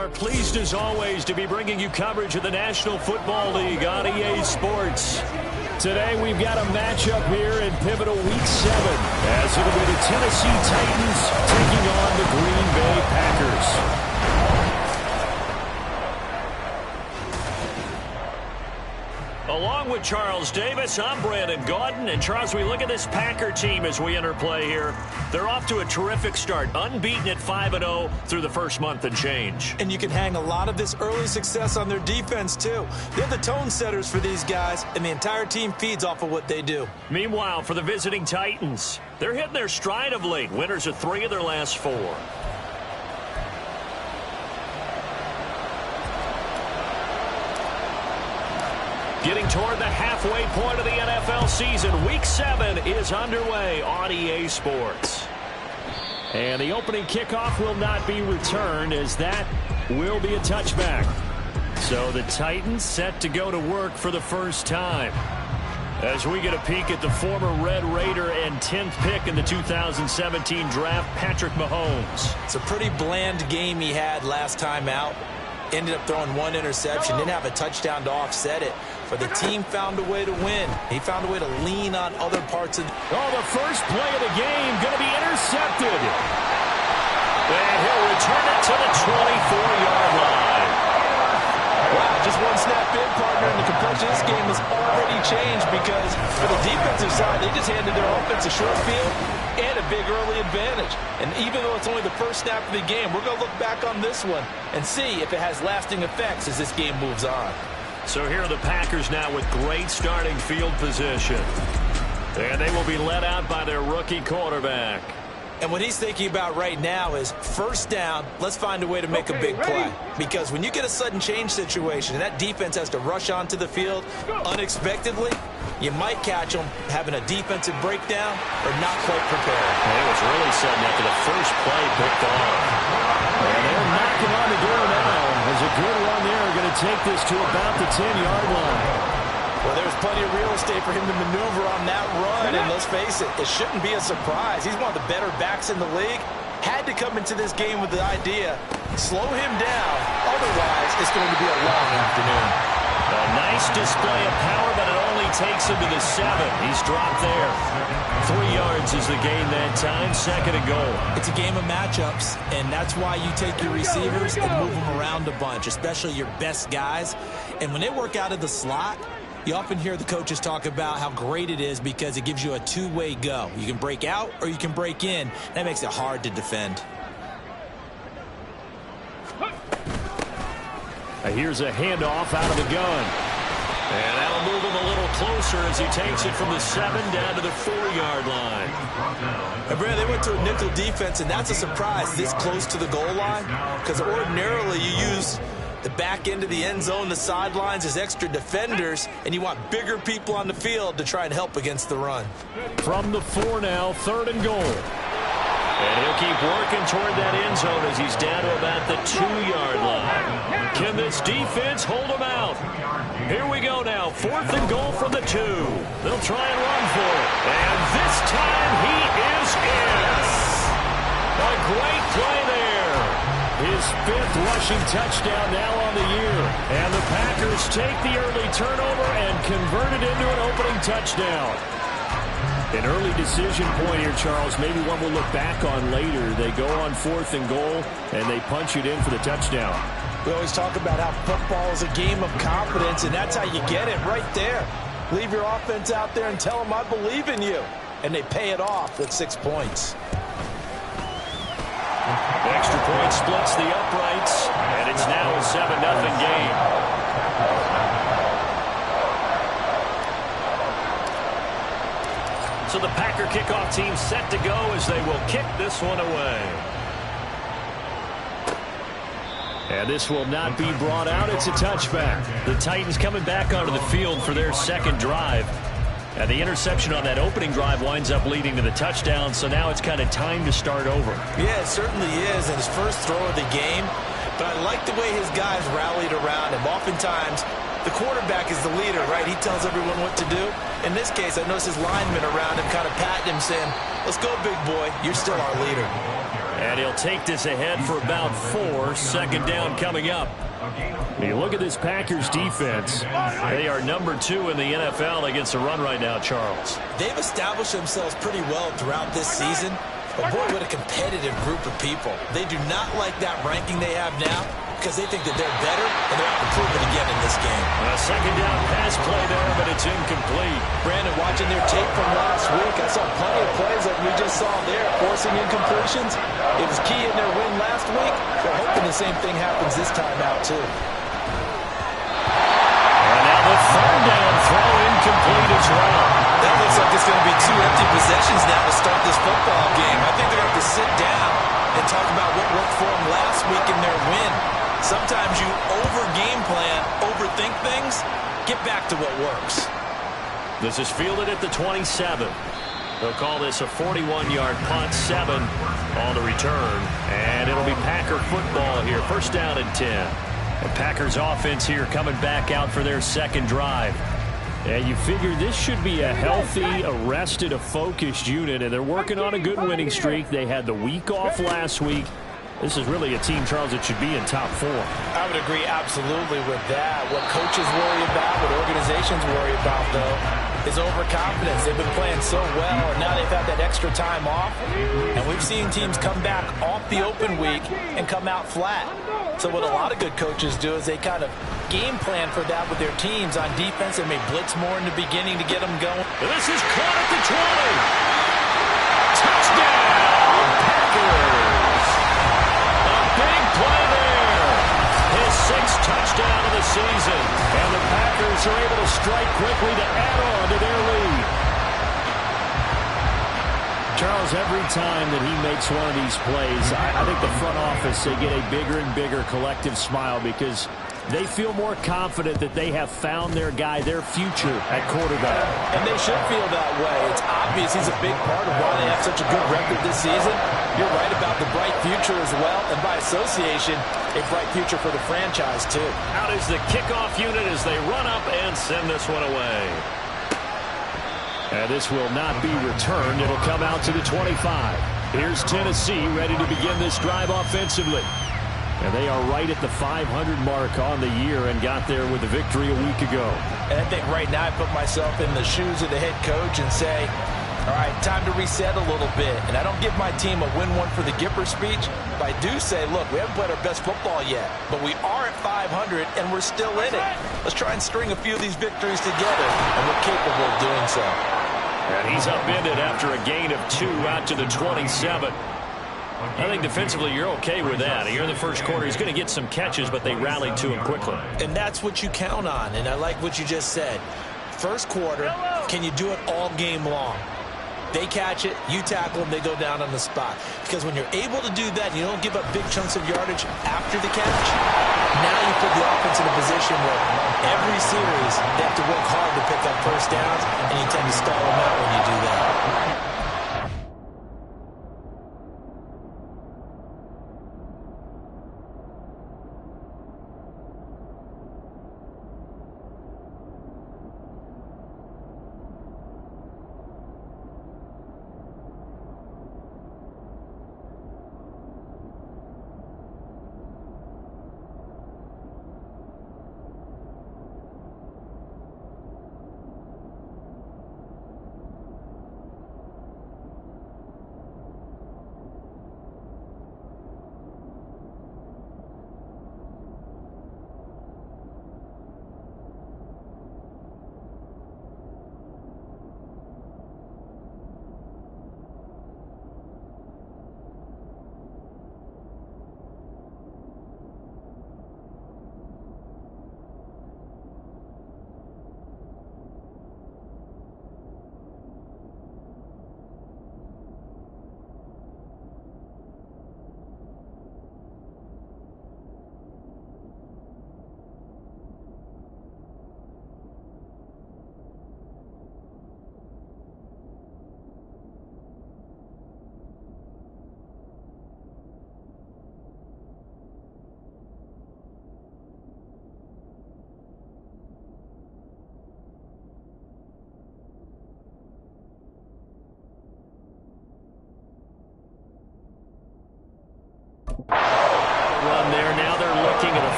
are pleased as always to be bringing you coverage of the National Football League on EA Sports. Today we've got a matchup here in pivotal Week 7 as it'll be the Tennessee Titans taking on the Green Bay Packers. Along with Charles Davis, I'm Brandon Gaudin. And Charles, we look at this Packer team as we interplay here. They're off to a terrific start, unbeaten at 5-0 through the first month and change. And you can hang a lot of this early success on their defense, too. They're the tone setters for these guys, and the entire team feeds off of what they do. Meanwhile, for the visiting Titans, they're hitting their stride of late. Winners of 3 of their last 4. Getting toward the halfway point of the NFL season, Week 7 is underway on EA Sports. And the opening kickoff will not be returned, as that will be a touchback. So the Titans set to go to work for the first time. As we get a peek at the former Red Raider and 10th pick in the 2017 draft, Patrick Mahomes. It's a pretty bland game he had last time out. Ended up throwing 1 interception, didn't have a touchdown to offset it. But the team found a way to win. He found a way to lean on other parts of the first play of the game going to be intercepted. And he'll return it to the 24-yard line. Wow, just one snap in, partner, and the complexion of this game has already changed because for the defensive side, they just handed their offense a short field and a big early advantage. And even though it's only the first snap of the game, we're going to look back on this one and see if it has lasting effects as this game moves on. So here are the Packers now with great starting field position. And they will be led out by their rookie quarterback. And what he's thinking about right now is first down, let's find a way to make a big play. Because when you get a sudden change situation and that defense has to rush onto the field unexpectedly, you might catch them having a defensive breakdown or not quite prepared. It was really sudden after the first play picked off. And they're knocking on the door now. There's a good run there. Going to take this to about the 10-yard line. Well, there's plenty of real estate for him to maneuver on that run. And let's face it, it shouldn't be a surprise. He's one of the better backs in the league. Had to come into this game with the idea, slow him down. Otherwise, it's going to be a long afternoon. A nice display of power, but it only takes him to the 7. He's dropped there. 3 yards is the gain that time. 2nd and goal. It's a game of matchups, and that's why you take your receivers and move them around a bunch, especially your best guys. And when they work out of the slot, you often hear the coaches talk about how great it is because it gives you a two-way go. You can break out or you can break in. That makes it hard to defend. Here's a handoff out of the gun. And that'll move him a little closer as he takes it from the 7 down to the 4-yard line. And Brad, they went to a nickel defense, and that's a surprise this close to the goal line because ordinarily you use the back end of the end zone, the sidelines as extra defenders, and you want bigger people on the field to try and help against the run. From the 4 now, 3rd and goal. And he'll keep working toward that end zone as he's down to about the 2-yard line. Can this defense hold him out? Here we go now, 4th and goal from the 2. They'll try and run for it. And this time he is in. A great play there. His 5th rushing touchdown now on the year. And the Packers take the early turnover and convert it into an opening touchdown. An early decision point here, Charles. Maybe one we'll look back on later. They go on 4th and goal, and they punch it in for the touchdown. We always talk about how football is a game of confidence, and that's how you get it right there. Leave your offense out there and tell them I believe in you. And they pay it off with 6 points. The extra point splits the uprights, and it's now a 7-0 game. So the Packer kickoff team set to go as they will kick this one away. And this will not be brought out. It's a touchback. The Titans coming back onto the field for their 2nd drive. And the interception on that opening drive winds up leading to the touchdown, so now it's kind of time to start over. Yeah, it certainly is, and his first throw of the game. But I like the way his guys rallied around him. Oftentimes, The quarterback is the leader, right? He tells everyone what to do. In this case, I noticed his linemen around him kind of patting him, saying, let's go, big boy. You're still our leader. And he'll take this ahead for about 4. Second down coming up. You look at this Packers defense. They are number 2 in the NFL against the run right now, Charles. They've established themselves pretty well throughout this season. But boy, what a competitive group of people. They do not like that ranking they have now because they think that they're better, and they're out to prove it again in this game. A second down pass play there, but it's incomplete. Brandon, watching their tape from last week, I saw plenty of plays like we just saw there, forcing incompletions. It was key in their win last week. They're hoping the same thing happens this time out, too. And now the third down throw incomplete as well. That looks like it's going to be 2 empty possessions now to start this football game. I think they're going to have to sit down and talk about what worked for them last week in their win. Sometimes you over-game plan, overthink things, get back to what works. This is fielded at the 27. They'll call this a 41-yard punt, 7 on the return. And it'll be Packer football here. First down and 10. The Packers offense here coming back out for their second drive. And you figure this should be a healthy, a focused unit, and they're working on a good winning streak. They had the week off last week. This is really a team, Charles, that should be in top 4. I would agree absolutely with that. What coaches worry about, what organizations worry about, though, is overconfidence. They've been playing so well, and now they've had that extra time off. And we've seen teams come back off the open week and come out flat. So what a lot of good coaches do is they kind of game plan for that with their teams on defense. They may blitz more in the beginning to get them going. This is caught at the 20. Touchdown, Packers. Big play there. His 6th touchdown of the season. And the Packers are able to strike quickly to add on to their lead. Charles, every time that he makes one of these plays, I think the front office, they get a bigger and bigger collective smile because they feel more confident that they have found their guy, their future at quarterback. And they should feel that way. It's obvious he's a big part of why they have such a good record this season. You're right about the bright future as well, and by association, a bright future for the franchise, too. Out is the kickoff unit as they run up and send this one away. And this will not be returned. It'll come out to the 25. Here's Tennessee ready to begin this drive offensively. And they are right at the 500 mark on the year and got there with a victory a week ago. And I think right now I put myself in the shoes of the head coach and say, all right, time to reset a little bit. And I don't give my team a win one for the Gipper speech, but I do say, look, we haven't played our best football yet, but we are at 500 and we're still in it. Let's try and string a few of these victories together, and we're capable of doing so. And he's upended after a gain of 2 out to the 27. I think defensively you're okay with that. Here in the first quarter, he's going to get some catches, but they rallied to him quickly. And that's what you count on, and I like what you just said. First quarter, can you do it all game long? They catch it, you tackle them, they go down on the spot. Because when you're able to do that, and you don't give up big chunks of yardage after the catch, now you put the offense in a position where every series they have to work hard to pick up first downs, and you tend to stall them out when you do that.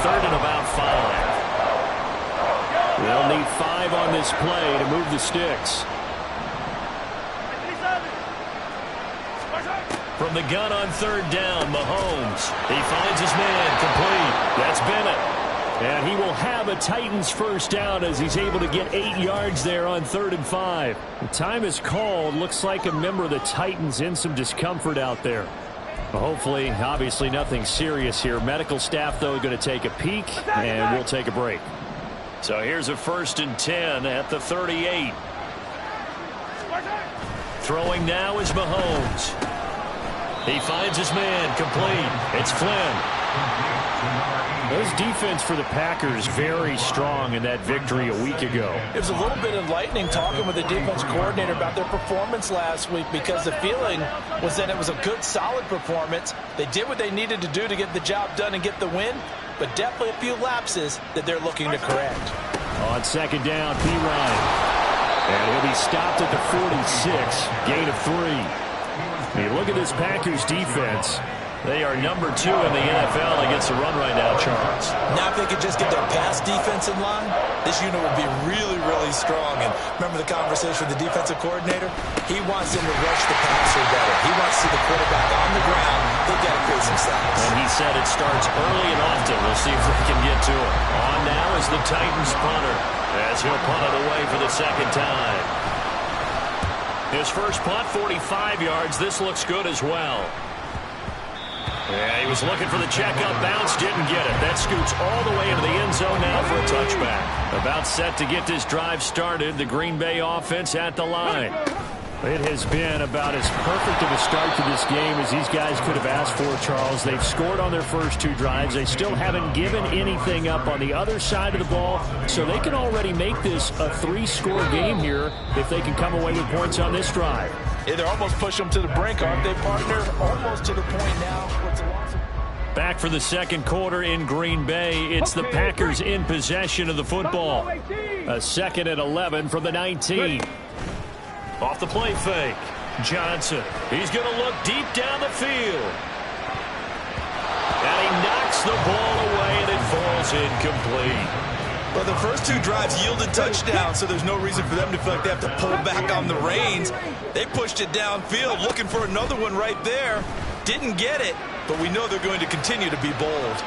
3rd and about 5. They'll need 5 on this play to move the sticks. From the gun on 3rd down, Mahomes. He finds his man, complete. That's Bennett. And he will have a Titans first down as he's able to get 8 yards there on 3rd and 5. The time is called. Looks like a member of the Titans in some discomfort out there. Hopefully, obviously nothing serious here. Medical staff, though, going to take a peek, and we'll take a break. So here's a 1st and 10 at the 38. Throwing now is Mahomes. He finds his man, complete. It's Flynn. Those defense for the Packers very strong in that victory a week ago. It was a little bit enlightening talking with the defense coordinator about their performance last week, because the feeling was that it was a good, solid performance. They did what they needed to do to get the job done and get the win, but definitely a few lapses that they're looking to correct. On 2nd down, P. Ryan. And he'll be stopped at the 46, gain of 3. You look at this Packers defense. They are number 2 in the NFL against the run right now, Charles. Now if they could just get their pass defense in line, this unit would be really, really strong. And remember the conversation with the defensive coordinator? He wants them to rush the passer better. He wants to see the quarterback on the ground. They've got to create some sacks. And he said it starts early and often. We'll see if they can get to it. On now is the Titans punter, as he'll punt it away for the 2nd time. His first punt, 45 yards. This looks good as well. Yeah, he was looking for the checkup bounce, didn't get it. That scoots all the way into the end zone now for a touchback. About set to get this drive started, the Green Bay offense at the line. It has been about as perfect of a start to this game as these guys could have asked for, Charles. They've scored on their first 2 drives. They still haven't given anything up on the other side of the ball, so they can already make this a 3-score game here if they can come away with points on this drive. Yeah, they're almost pushing them to the brink, aren't they, partner? Almost to the point now. Back for the 2nd quarter in Green Bay. It's the Packers in possession of the football. A 2nd and 11 from the 19. Off the play fake. Johnson. He's going to look deep down the field. And he knocks the ball away, and it falls incomplete. Well, the first 2 drives yielded touchdowns, so there's no reason for them to feel like they have to pull back on the reins. They pushed it downfield, looking for another one right there. Didn't get it, but we know they're going to continue to be bold.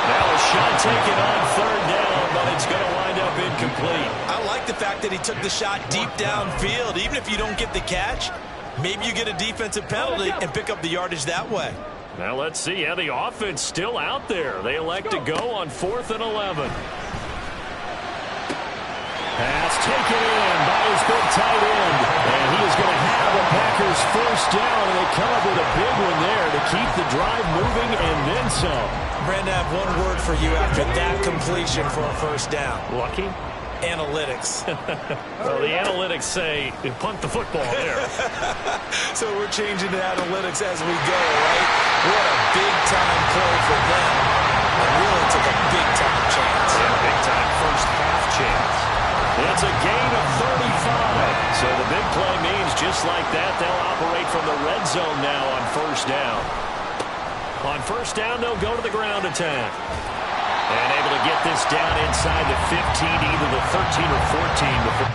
Now a shot taken on 3rd down, but it's going to wind up incomplete. I like the fact that he took the shot deep downfield. Even if you don't get the catch, maybe you get a defensive penalty and pick up the yardage that way. Now let's see. Yeah, the offense still out there. They elect to go on 4th and 11. Pass taken in by his big tight end. And he is going to have the Packers first down. And they come up with a big one there to keep the drive moving and then some. Brandon, I have one word for you after that completion for a first down. Lucky? Analytics. Well, the analytics say punt the football there. So we're changing to analytics as we go, right? What a big-time play for them. And really took a big-time chance. Yeah, big-time first half chance. It's a gain of 35. So the big play means just like that, they'll operate from the red zone now on first down. On first down, they'll go to the ground attack. And able to get this down inside the 15, either the 13 or 14 before.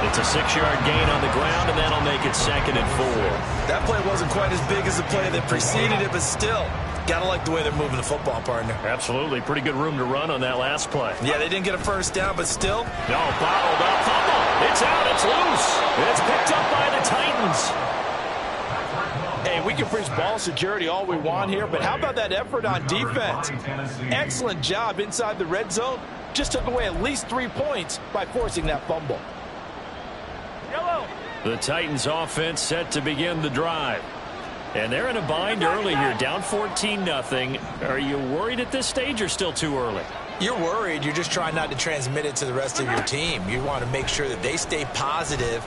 It's a 6-yard gain on the ground, and that'll make it 2nd and 4. That play wasn't quite as big as the play that preceded it, but still, gotta like the way they're moving the football, partner. Absolutely. Pretty good room to run on that last play. Yeah, they didn't get a first down, but still. No, bottled up. Fumble. It's out. It's loose. It's picked up by the Titans. Hey, we can preach ball security all we want here, but how about that effort on defense? Excellent job inside the red zone. Just took away at least 3 points by forcing that fumble. The Titans offense set to begin the drive. And they're in a bind early here, down 14-0. Are you worried at this stage or still too early? You're worried. You're just trying not to transmit it to the rest of your team. You want to make sure that they stay positive,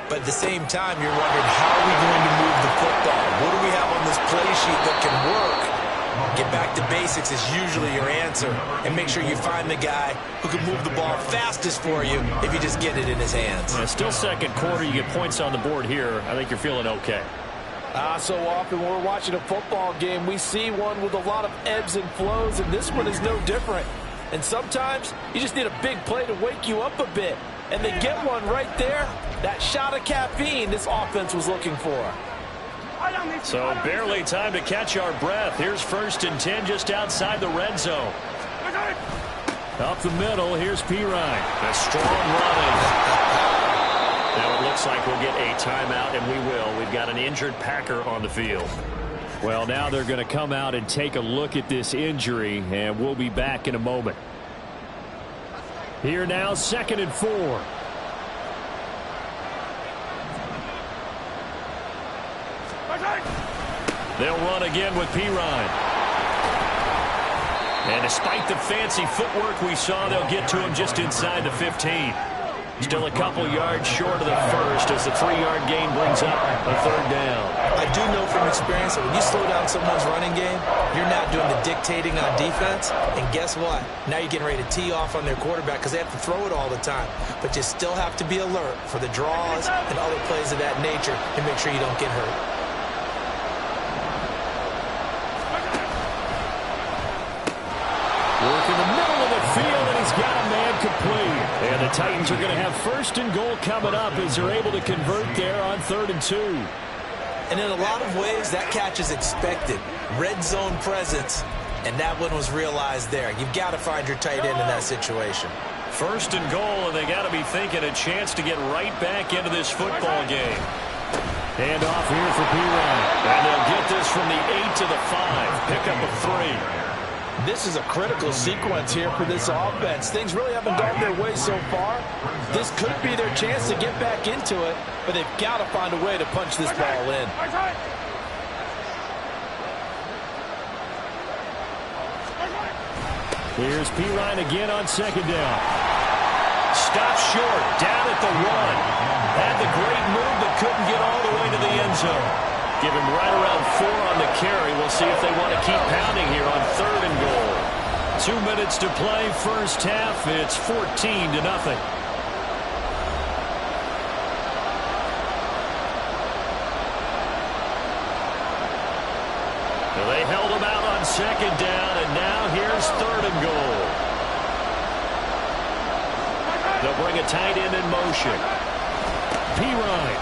but at the same time, you're wondering, how are we going to move the football? What do we have on this play sheet that can work? Get back to basics is usually your answer, and make sure you find the guy who can move the ball fastest for you if you just get it in his hands. Yeah, still second quarter. You get points on the board here. I think you're feeling okay. So often when we're watching a football game, we see one with a lot of ebbs and flows, and this one is no different. And sometimes you just need a big play to wake you up a bit. And they get one right there. That shot of caffeine this offense was looking for. So barely time to catch our breath. Here's 1st and 10 just outside the red zone. Up the middle, here's Pirine. A strong running. Now it looks like we'll get a timeout, and we will. We've got an injured Packer on the field. Well, now they're going to come out and take a look at this injury, and we'll be back in a moment. Here now, 2nd and 4. They'll run again with Pirine. And despite the fancy footwork we saw, they'll get to him just inside the 15. Still a couple yards short of the first as the 3-yard gain brings up a 3rd down. I do know from experience that when you slow down someone's running game, you're not doing the dictating on defense. And guess what? Now you're getting ready to tee off on their quarterback because they have to throw it all the time. But you still have to be alert for the draws and other plays of that nature and make sure you don't get hurt. Work in the middle of the field, and he's got a man complete. And the Titans are going to have 1st and goal coming up as they're able to convert there on 3rd and 2. And in a lot of ways, that catch is expected. Red zone presence, and that one was realized there. You've got to find your tight end in that situation. 1st and goal, and they got to be thinking a chance to get right back into this football game. Hand off here for Pirine. And they'll get this from the 8 to the 5. Pick up a 3. This is a critical sequence here for this offense. Things really haven't gone their way so far. This could be their chance to get back into it, but they've got to find a way to punch this ball in. Here's Pirine again on 2nd down. Stop short, down at the 1. Had the great move, but couldn't get all the way to the end zone. Give him right around 4 on the carry. We'll see if they want to keep pounding here on 3rd and goal. 2 minutes to play, first half. It's 14-0. They held him out on 2nd down, and now here's 3rd and goal. They'll bring a tight end in motion. Pirine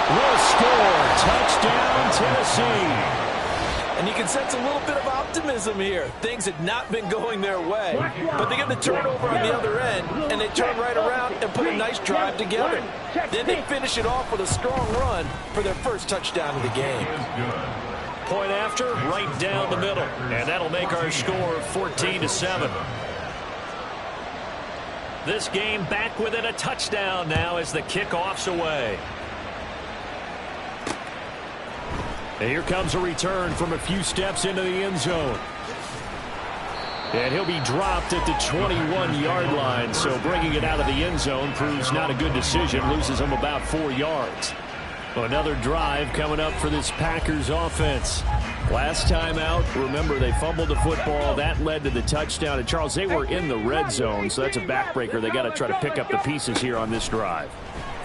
will score. Touchdown, Tennessee. And you can sense a little bit of optimism here. Things had not been going their way, but they get the turnover on the other end, and they turn right around and put a nice drive together. Then they finish it off with a strong run for their first touchdown of the game. Point after, right down the middle, and that'll make our score 14-7. This game back within a touchdown now as the kickoff's away. And here comes a return from a few steps into the end zone. And he'll be dropped at the 21-yard line, so bringing it out of the end zone proves not a good decision, loses him about 4 yards. Another drive coming up for this Packers offense. Last time out, remember, they fumbled the football. That led to the touchdown. And, Charles, they were in the red zone, so that's a backbreaker. They got to try to pick up the pieces here on this drive.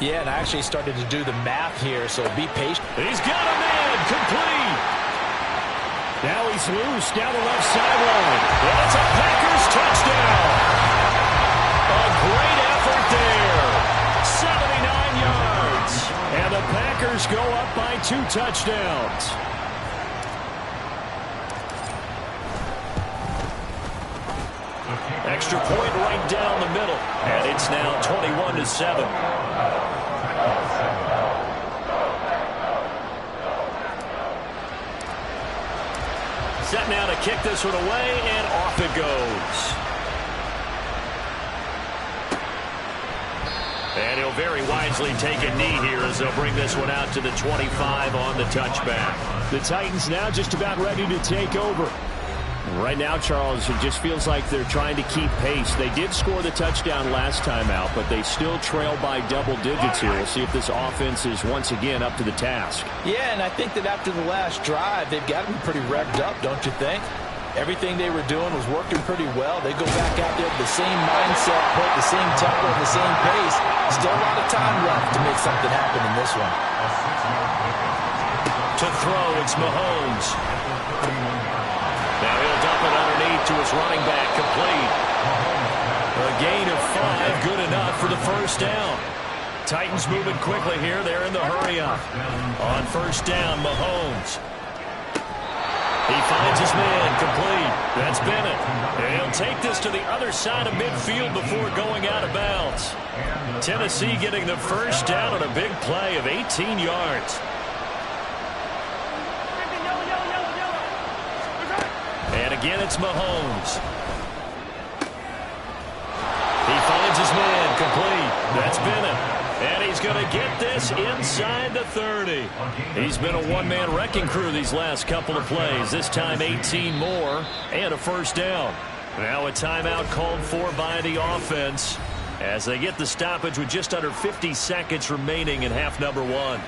Yeah, and I actually started to do the math here, so be patient. He's got a man complete. Now he's loose down the left sideline. And it's a Packers touchdown. A great effort there. 79 yards. And the Packers go up by 2 touchdowns. Extra point right down the middle. And it's now 21-7. Set now to kick this one away, and off it goes. And he'll very wisely take a knee here as they'll bring this one out to the 25 on the touchback. The Titans now just about ready to take over. Right now, Charles, it just feels like they're trying to keep pace. They did score the touchdown last time out, but they still trail by double digits here. We'll see if this offense is once again up to the task. Yeah, and I think that after the last drive, they've got to be pretty revved up, don't you think? Everything they were doing was working pretty well. They go back out there with the same mindset, put the same tempo, the same pace. Still a lot of time left to make something happen in this one. To throw, it's Mahomes. Now he'll dump it underneath to his running back, complete. A gain of 5, good enough for the first down. Titans moving quickly here. They're in the hurry-up. On first down, Mahomes. He finds his man, complete. That's Bennett. And he'll take this to the other side of midfield before going out of bounds. Tennessee getting the first down on a big play of 18 yards. And again, it's Mahomes. He finds his man, complete. That's Bennett. And he's going to get this inside the 30. He's been a one-man wrecking crew these last couple of plays. This time 18 more and a first down. Now a timeout called for by the offense as they get the stoppage with just under 50 seconds remaining in half number 1.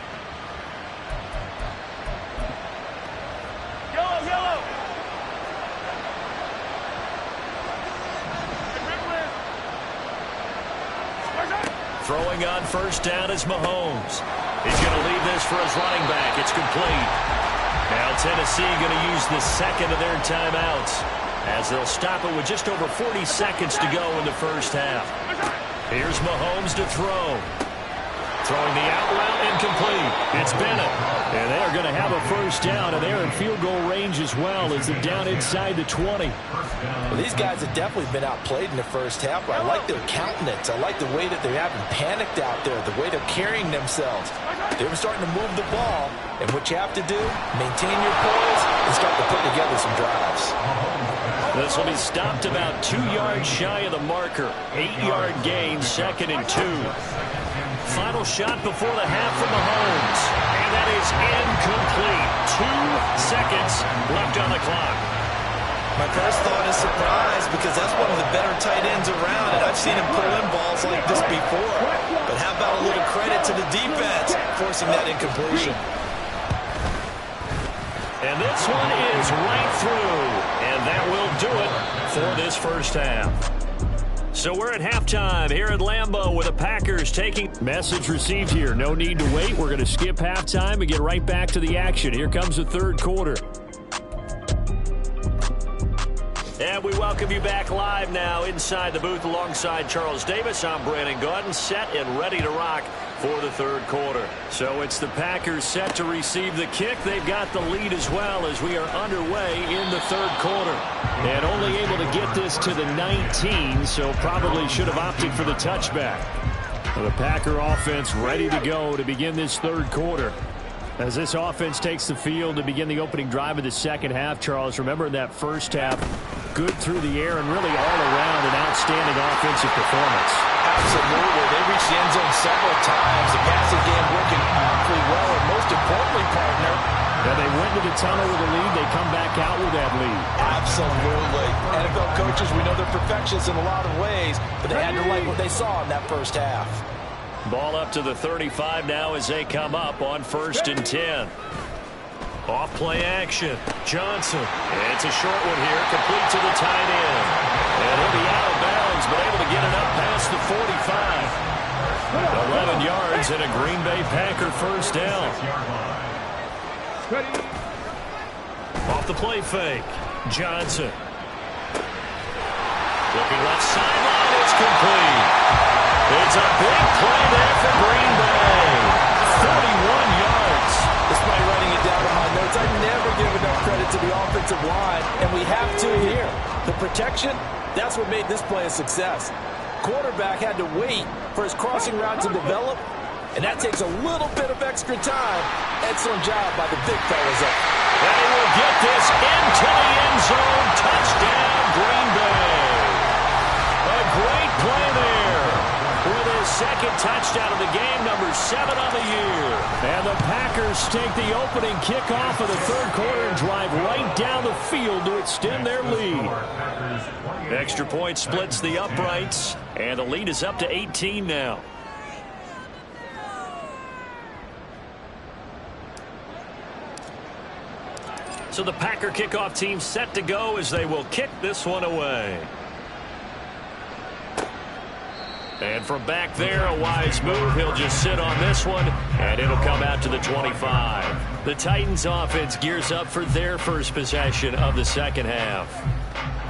Throwing on first down is Mahomes. He's going to leave this for his running back. It's complete. Now Tennessee going to use the second of their timeouts as they'll stop it with just over 40 seconds to go in the first half. Here's Mahomes to throw. Throwing the out route, incomplete. It's Bennett. And they're going to have a first down, and they're in field goal range as well as they're down inside the 20. Well, these guys have definitely been outplayed in the first half, but I like their countenance. I like the way that they haven't panicked out there, the way they're carrying themselves. They were starting to move the ball, and what you have to do, maintain your poise and start to put together some drives. This will be stopped about 2 yards shy of the marker. 8-yard gain, 2nd and 2. Final shot before the half from Mahomes. And that is incomplete. 2 seconds left on the clock. My first thought is surprise because that's one of the better tight ends around, and I've seen him pull in balls like this before. But how about a little credit to the defense forcing that incompletion? And this one is right through. And that will do it for this first half. So we're at halftime here at Lambeau with the Packers taking message received here. No need to wait. We're going to skip halftime and get right back to the action. Here comes the third quarter. And we welcome you back live now inside the booth alongside Charles Davis. I'm Brandon Gaudin, set and ready to rock for the third quarter. So it's the Packers set to receive the kick. They've got the lead as well as we are underway in the third quarter. And only able to get this to the 19, so probably should have opted for the touchback. The Packer offense ready to go to begin this third quarter. As this offense takes the field to begin the opening drive of the second half, Charles, remember in that first half, good through the air and really all around an outstanding offensive performance. Absolutely. They reached the end zone several times. The passing game working awfully well, and most importantly, partner, and they went to the tunnel with a lead. They come back out with that lead. Absolutely. NFL coaches, we know they're perfectionists in a lot of ways, but they had to like what they saw in that first half. Ball up to the 35 now as they come up on 1st and 10. Off play action. Johnson. It's a short one here. Complete to the tight end. And he'll be out of bounds, but able to get it up past the 45. 11 yards and a Green Bay Packer first down. Off the play fake. Johnson. Looking left sideline. It's complete. It's a big play there for Green Bay. 41 yards. Despite writing it down in my notes, I never give enough credit to the offensive line, and we have to here. The protection, that's what made this play a success. Quarterback had to wait for his crossing route to develop, and that takes a little bit of extra time. Excellent job by the big fellas up. And he will get this into the end zone. Touchdown, Green Bay. A great play there. With his second touchdown of the game, number 7 on the year. And the Packers Packers take the opening kickoff of the third quarter and drive right down the field to extend their lead. Extra point splits the uprights, and the lead is up to 18 now. So the Packer kickoff team set to go as they will kick this one away. And from back there, a wise move. He'll just sit on this one, and it'll come out to the 25. The Titans offense gears up for their first possession of the second half.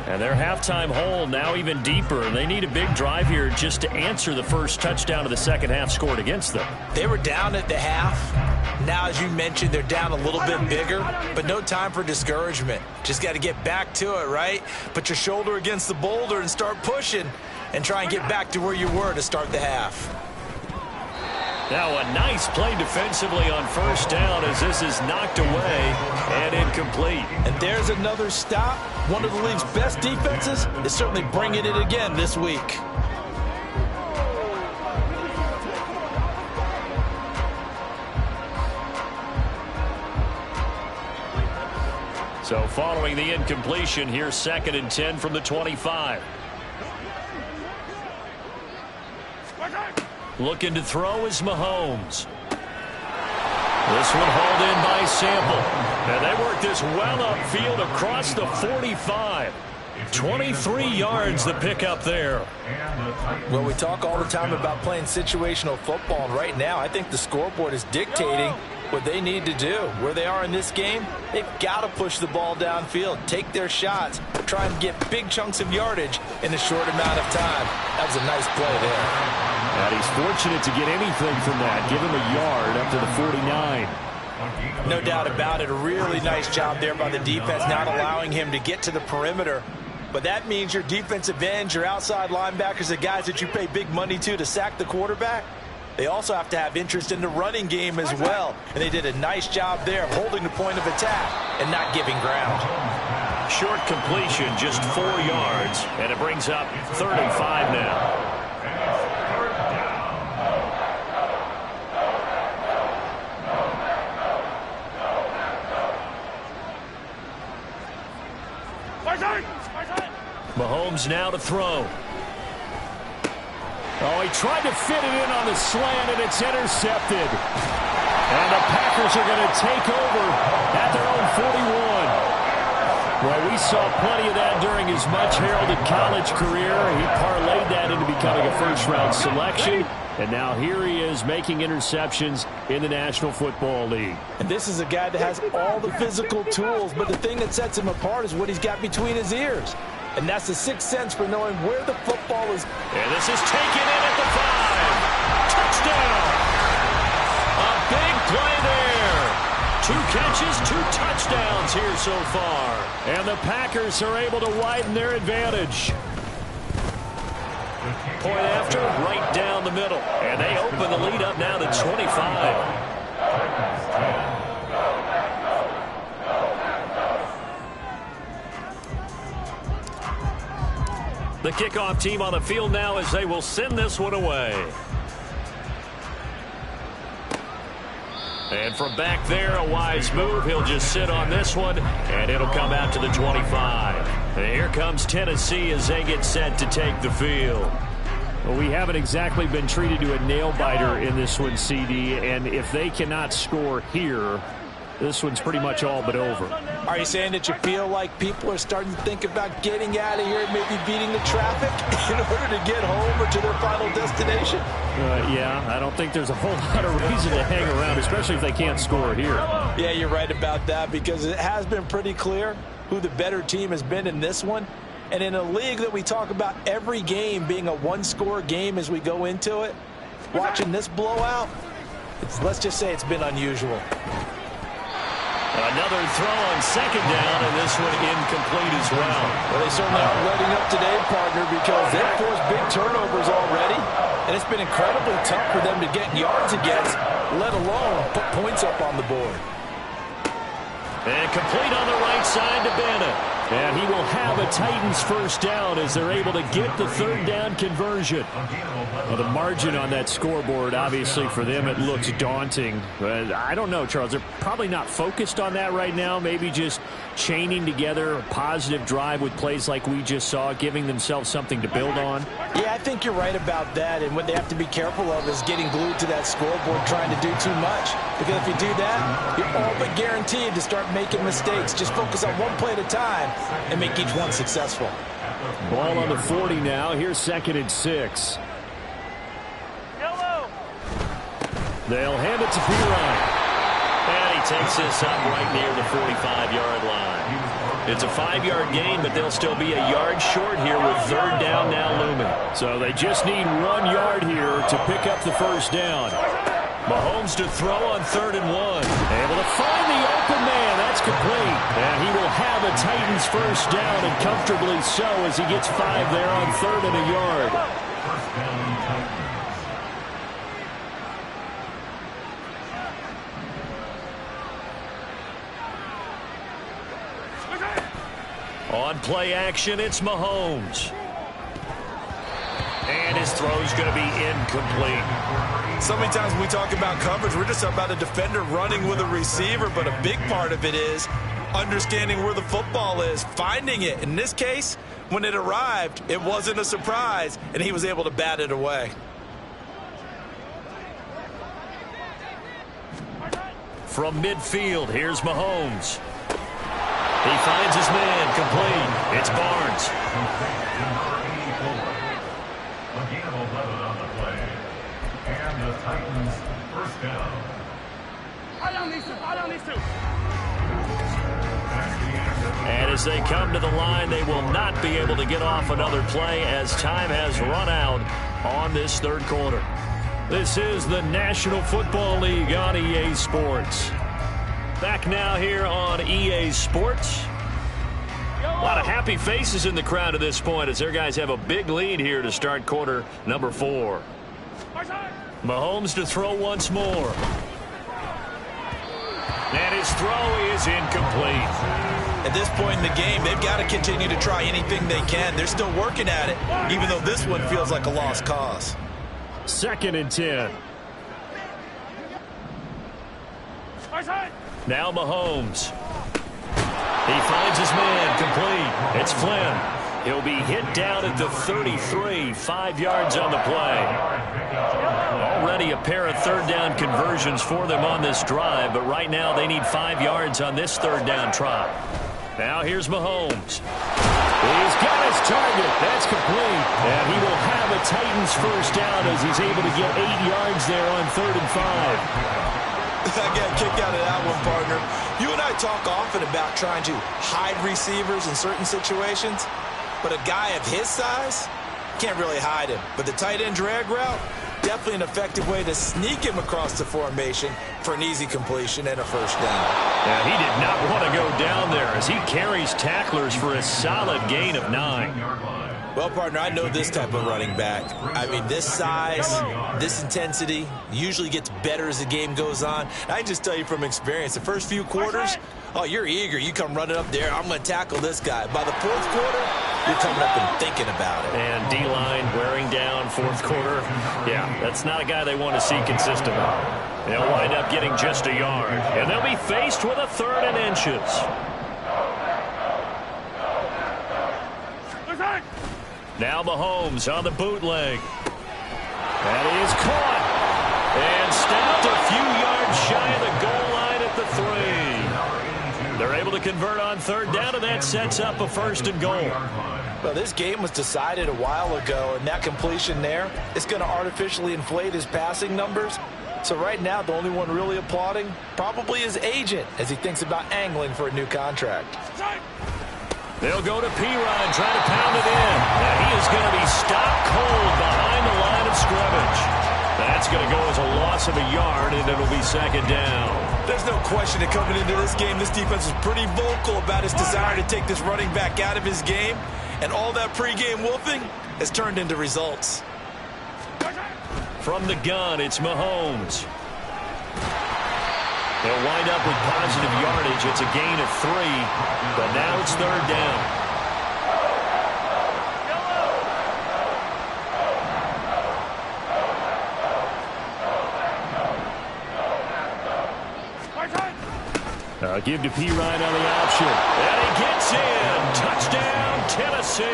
And their halftime hole now even deeper, and they need a big drive here just to answer the first touchdown of the second half scored against them. They were down at the half. Now, as you mentioned, they're down a little bit bigger, but no time for discouragement. Just got to get back to it, right? Put your shoulder against the boulder and start pushing and try and get back to where you were to start the half. Now a nice play defensively on first down as this is knocked away and incomplete. And there's another stop. One of the league's best defenses is certainly bringing it again this week. So following the incompletion, here's 2nd and 10 from the 25. Looking to throw is Mahomes. This one hauled in by Sample. And they work this well upfield across the 45. 23 yards the pickup there. Well, we talk all the time about playing situational football, and right now I think the scoreboard is dictating what they need to do. Where they are in this game, they've got to push the ball downfield, take their shots, try and get big chunks of yardage in a short amount of time. That was a nice play there. And he's fortunate to get anything from that. Give him a yard up to the 49. No doubt about it. A really nice job there by the defense, not allowing him to get to the perimeter. But that means your defensive ends, your outside linebackers, the guys that you pay big money to sack the quarterback, they also have to have interest in the running game as well. And they did a nice job there of holding the point of attack and not giving ground. Short completion, just 4 yards. And it brings up 3rd and 5 now. Mahomes now to throw. Oh, he tried to fit it in on the slant, and it's intercepted. And the Packers are going to take over at their own 41. Well, we saw plenty of that during his much-heralded college career. He parlayed that into becoming a first-round selection. And now here he is making interceptions in the National Football League. And this is a guy that has all the physical tools, but the thing that sets him apart is what he's got between his ears. And that's the sixth sense for knowing where the football is. And this is taken in at the 5. Touchdown! A big play there. 2 catches, 2 touchdowns here so far. And the Packers are able to widen their advantage. Point after, right down the middle. And they open the lead up now to 25. The kickoff team on the field now as they will send this one away. And from back there, a wise move. He'll just sit on this one, and it'll come out to the 25. And here comes Tennessee as they get set to take the field. Well, we haven't exactly been treated to a nail-biter in this one, CD, and if they cannot score here, this one's pretty much all but over. Are you saying that you feel like people are starting to think about getting out of here and maybe beating the traffic in order to get home or to their final destination? Yeah, I don't think there's a whole lot of reason to hang around, especially if they can't score here. Yeah, you're right about that, because it has been pretty clear who the better team has been in this one. And in a league that we talk about every game being a one-score game as we go into it, watching this blowout, let's just say it's been unusual. Another throw on 2nd down, and this one incomplete as well. Well, they certainly aren't letting up today, partner, because they've forced big turnovers already, and it's been incredibly tough for them to get yards against, let alone put points up on the board. And complete on the right side to Bennett. And he will have a Titans first down as they're able to get the third down conversion. Well, the margin on that scoreboard, obviously for them, it looks daunting. But I don't know, Charles. They're probably not focused on that right now. Maybe just chaining together a positive drive with plays like we just saw, giving themselves something to build on. Yeah, I think you're right about that. And what they have to be careful of is getting glued to that scoreboard trying to do too much. Because if you do that, you're all but guaranteed to start making mistakes. Just focus on one play at a time and make each one successful. Ball on the 40 now. Here's 2nd and 6. They'll hand it to Perine. And he takes this up right near the 45-yard line. It's a 5-yard gain, but they'll still be a yard short here with third down now looming. So they just need 1 yard here to pick up the first down. Mahomes to throw on 3rd and 1. Able to find the open man. That's complete. And he will have a Titans first down, and comfortably so, as he gets 5 there on 3rd and a yard. On play action, it's Mahomes. And his throw's going to be incomplete. So many times when we talk about coverage, we're just about a defender running with a receiver, but a big part of it is understanding where the football is, finding it. In this case, when it arrived, it wasn't a surprise, and he was able to bat it away. From midfield, here's Mahomes. He finds his man, complete. It's Barnes. And as they come to the line, they will not be able to get off another play as time has run out on this third quarter. This is the National Football League on EA Sports. Back now here on EA Sports. A lot of happy faces in the crowd at this point as their guys have a big lead here to start quarter number 4. Mahomes to throw once more. And his throw is incomplete. At this point in the game, they've got to continue to try anything they can. They're still working at it, even though this one feels like a lost cause. 2nd and 10. Now Mahomes. He finds his man, complete. It's Flynn. He'll be hit down at the 33, 5 yards on the play. Already a pair of third down conversions for them on this drive, but right now they need 5 yards on this third down try. Now here's Mahomes. He's got his target. That's complete. And he will have a Titans first down as he's able to get 8 yards there on 3rd and 5. I got a kick out of that one, partner. You and I talk often about trying to hide receivers in certain situations, but a guy of his size can't really hide him. But the tight end drag route, definitely an effective way to sneak him across the formation for an easy completion and a first down. Yeah, he did not want to go down there as he carries tacklers for a solid gain of 9. Well, partner, I know this type of running back. I mean, this size, this intensity usually gets better as the game goes on. I can just tell you from experience, the first few quarters, oh, you're eager. You come running up there. I'm going to tackle this guy. By the 4th quarter, you're coming up and thinking about it. And D-line wearing down 4th quarter. Yeah, that's not a guy they want to see consistently. They'll wind up getting just a yard. And they'll be faced with a 3rd and inches. Now Mahomes on the bootleg. That is caught. And stopped a few yards shy of the goal line at the 3. They're able to convert on 3rd down, and that sets up a 1st and goal. Well, this game was decided a while ago, and that completion there is going to artificially inflate his passing numbers. So right now, the only one really applauding probably his agent as he thinks about angling for a new contract. They'll go to Perine, trying to pound it in. And he is going to be stopped cold behind the line of scrimmage. That's going to go as a loss of a yard, and it'll be 2nd down. There's no question that coming into this game, this defense is pretty vocal about his desire to take this running back out of his game. And all that pregame wolfing has turned into results. From the gun, it's Mahomes. They'll wind up with positive yardage. It's a gain of 3, but now it's third down. Give to Pirine on the option. And he gets in. Touchdown, Tennessee.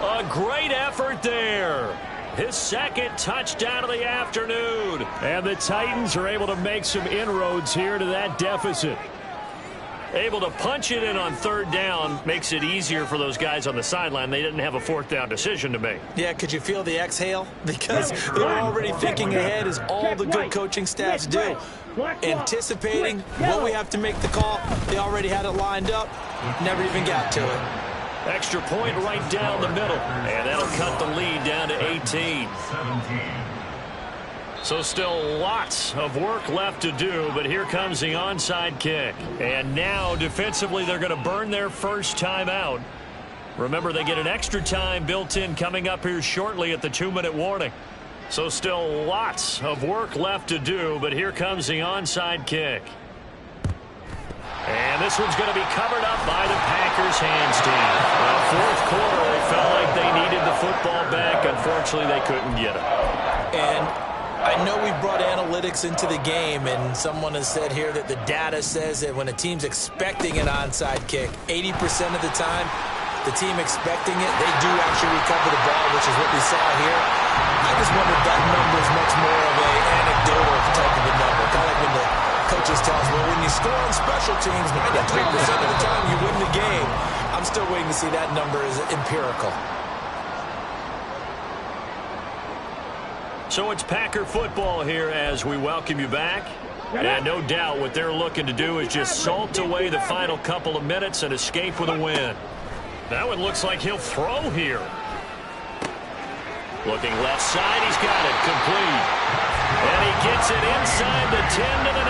A great effort there. His second touchdown of the afternoon. And the Titans are able to make some inroads here to that deficit. Able to punch it in on third down makes it easier for those guys on the sideline. They didn't have a fourth down decision to make. Yeah, could you feel the exhale? Because they were already thinking ahead, as all the good coaching staffs do. Anticipating what we have to make the call. They already had it lined up. Never even got to it. Extra point right down the middle. And that'll cut the lead down to 18. So still lots of work left to do, but here comes the onside kick. And now defensively they're going to burn their first timeout. Remember, they get an extra time built in coming up here shortly at the 2-minute warning. So still lots of work left to do, but here comes the onside kick. And this one's going to be covered up by the Packers hands team. Well, fourth quarter, they felt like they needed the football back. Unfortunately, they couldn't get it. And I know we brought analytics into the game, and someone has said here that the data says that when a team's expecting an onside kick, 80% of the time, the team expecting it, they do actually recover the ball, which is what we saw here. I just wonder if that number is much more of an anecdotal type of a number. Kind of like when the coaches tell us, well, when you score on special teams, 93% of the time you win the game. I'm still waiting to see that number is empirical. So it's Packer football here as we welcome you back. And no doubt what they're looking to do is just salt away the final couple of minutes and escape with a win. Now it looks like he'll throw here. Looking left side, he's got it complete. And he gets it inside the 10 to the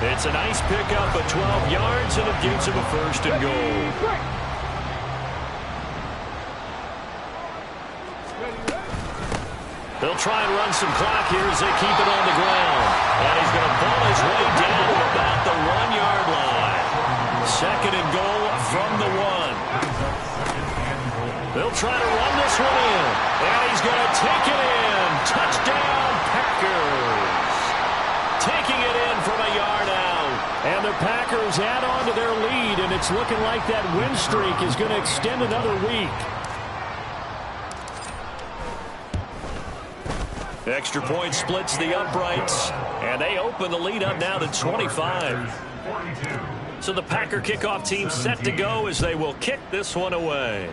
9. It's a nice pickup of 12 yards, and it gives him a first and goal. They'll try and run some clock here as they keep it on the ground. And he's going to ball his way down to about the 1-yard line. Second and goal from the 1. They'll try to run this one in. And he's going to take it in. Touchdown, Packers. Taking it in from a yard out. And the Packers add on to their lead, and it's looking like that win streak is going to extend another week. Extra point splits the uprights, and they open the lead up now to 25. So the Packer kickoff team set to go as they will kick this one away.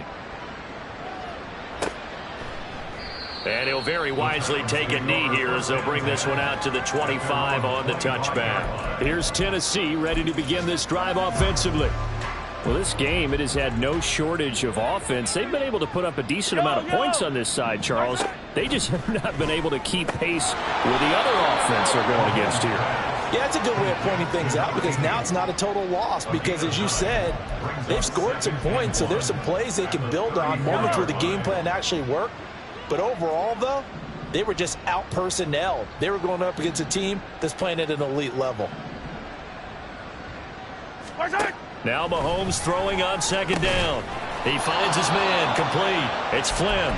And he'll very wisely take a knee here as they'll bring this one out to the 25 on the touchback. Here's Tennessee ready to begin this drive offensively. Well, this game, it has had no shortage of offense. They've been able to put up a decent amount of points on this side, Charles. They just have not been able to keep pace with the other offense they're going against here. Yeah, that's a good way of pointing things out, because now it's not a total loss, because as you said, they've scored some points, so there's some plays they can build on, moments where the game plan actually worked. But overall, though, they were just out-personnel. They were going up against a team that's playing at an elite level. Now Mahomes throwing on second down. He finds his man complete. It's Flynn.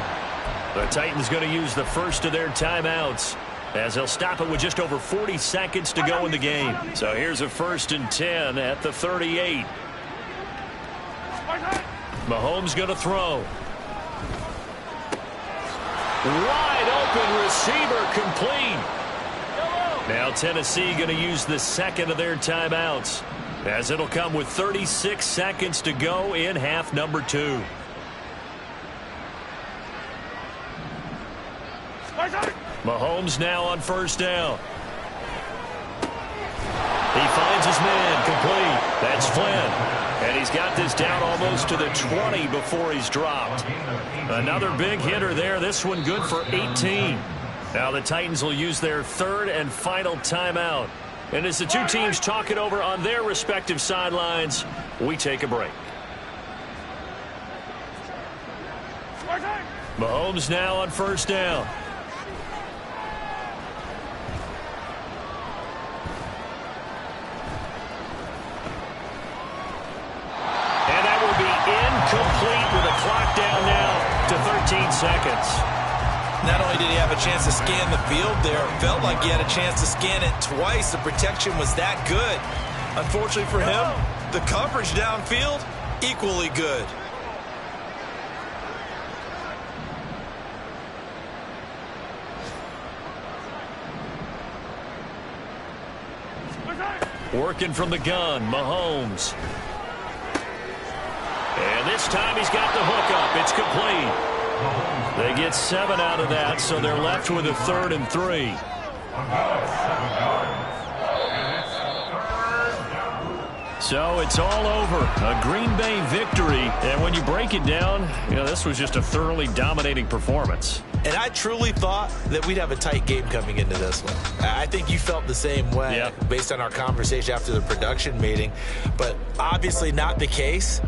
The Titans going to use the first of their timeouts as they'll stop it with just over 40 seconds to go in the game. So here's a 1st and 10 at the 38. Mahomes going to throw. Wide open receiver complete. Now Tennessee going to use the second of their timeouts, as it'll come with 36 seconds to go in half number 2. Mahomes now on first down. He finds his man complete. That's Flynn. And he's got this down almost to the 20 before he's dropped. Another big hitter there. This one good for 18. Now the Titans will use their third and final timeout. And as the two teams talk it over on their respective sidelines, we take a break. Mahomes now on first down. 13 seconds. Not only did he have a chance to scan the field there, it felt like he had a chance to scan it twice. The protection was that good. Unfortunately for him, the coverage downfield, equally good. Working from the gun, Mahomes. And this time he's got the hookup. It's complete. They get 7 out of that, so they're left with a 3rd and 3. So it's all over. A Green Bay victory. And when you break it down, this was just a thoroughly dominating performance. And I truly thought that we'd have a tight game coming into this one. I think you felt the same way based on our conversation after the production meeting. But obviously not the case.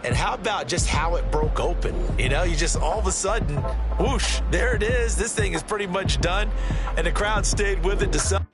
And how about just how it broke open? You just all of a sudden, whoosh, there it is. This thing is pretty much done. And the crowd stayed with it to some.